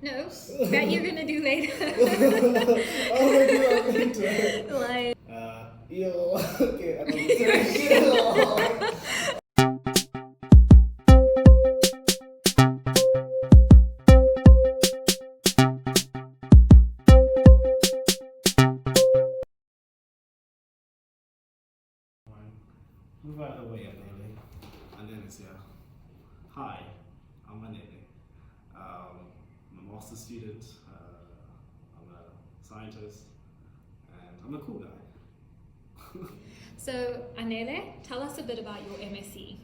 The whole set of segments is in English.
No, that you're gonna do later. I'll do that later. Like, Okay, I'm gonna say Move out of the way, Anele. Anele's here. Hi, I'm Anele. I'm a master's student, I'm a scientist, and I'm a cool guy. so Anele, tell us a bit about your MSc.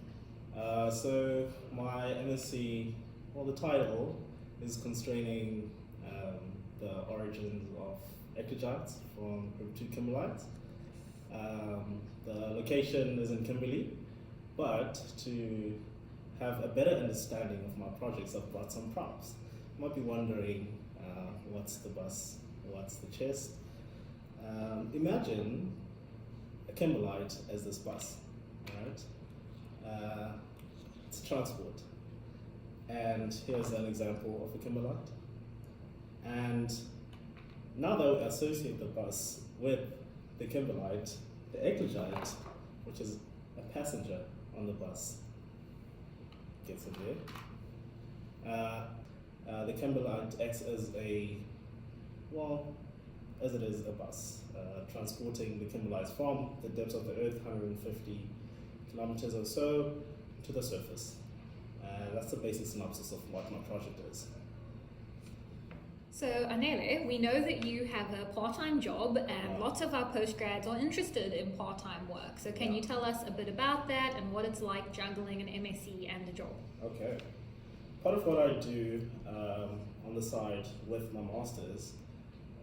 So my MSc, well, the title is constraining the origins of eclogites from group 2 kimberlites. The location is in Kimberley, but to have a better understanding of my projects, I've brought some props. You might be wondering, what's the bus, what's the chest? Imagine a kimberlite as this bus, right? It's transport. And here's an example of a kimberlite. And now that we associate the bus with the kimberlite, the eclogite, which is a passenger on the bus, gets in there. The kimberlite acts as as it is a bus, transporting the kimberlites from the depths of the earth, 150 kilometers or so, to the surface. That's the basic synopsis of what my project is. So Anele, we know that you have a part-time job and lots of our postgrads are interested in part-time work. So can you tell us a bit about that and what it's like juggling an MSc and a job? Okay. Part of what I do on the side with my master's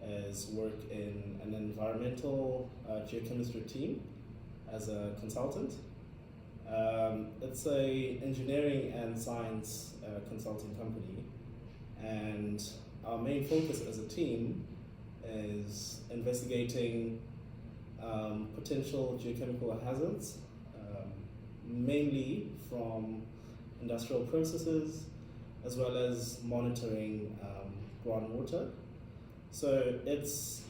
is work in an environmental geochemistry team as a consultant. It's a engineering and science consulting company, and our main focus as a team is investigating potential geochemical hazards, mainly from industrial processes, as well as monitoring groundwater. So it's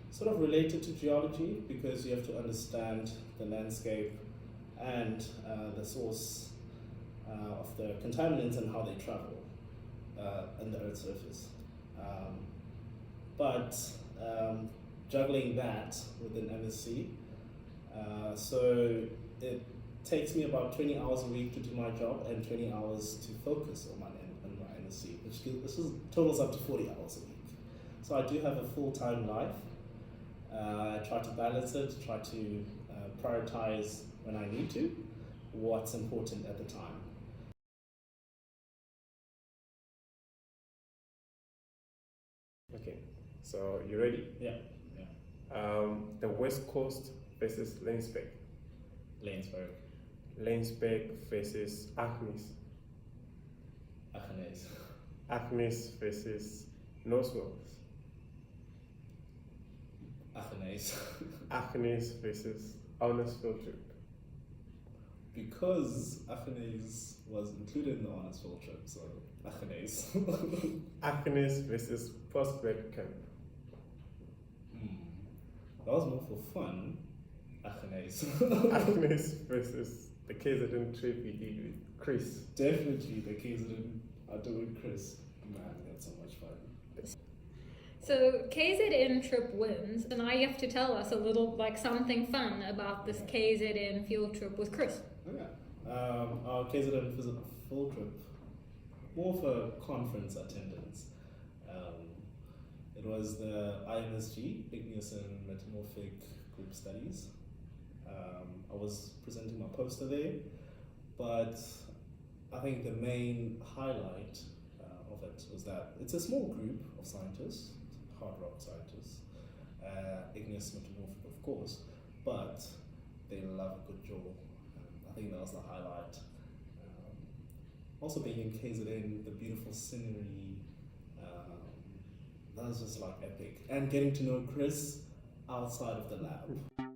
sort of related to geology because you have to understand the landscape and the source of the contaminants and how they travel on the Earth's surface. But juggling that with an MSc, so it takes me about 20 hours a week to do my job and 20 hours to focus on my MSc, which totals up to 40 hours a week. So I do have a full-time life. I try to balance it, try to prioritize when I need to, what's important at the time. Okay, so you ready? Yeah. The West Coast versus Lensberg. Lanesburg. Lensberg versus Agnes. Agnes. Agnes versus Noswells. Agnes. Agnes versus Honors Field Trip. Because Agnes was included in the honors field trip, so Agnes. Agnes versus Postgrad Camp. That was more for fun. Agnes. Agnes versus the KZN trip we did with Chris. Definitely the KZN I did with Chris. Man, we had so much fun. So KZN trip wins, and now you have to tell us a little, like something fun about this KZN field trip with Chris. Okay. Our KZN field trip, more of a conference attendance. It was the IMSG, Igneous and Metamorphic Group Studies. I was presenting my poster there, but I think the main highlight of it was that it's a small group of scientists, hard rock scientists, Igneous Metamorphic of course, but they love a good jaw. I think that was the highlight. Also being in KZN, the beautiful scenery, that was just like epic. And getting to know Chris outside of the lab.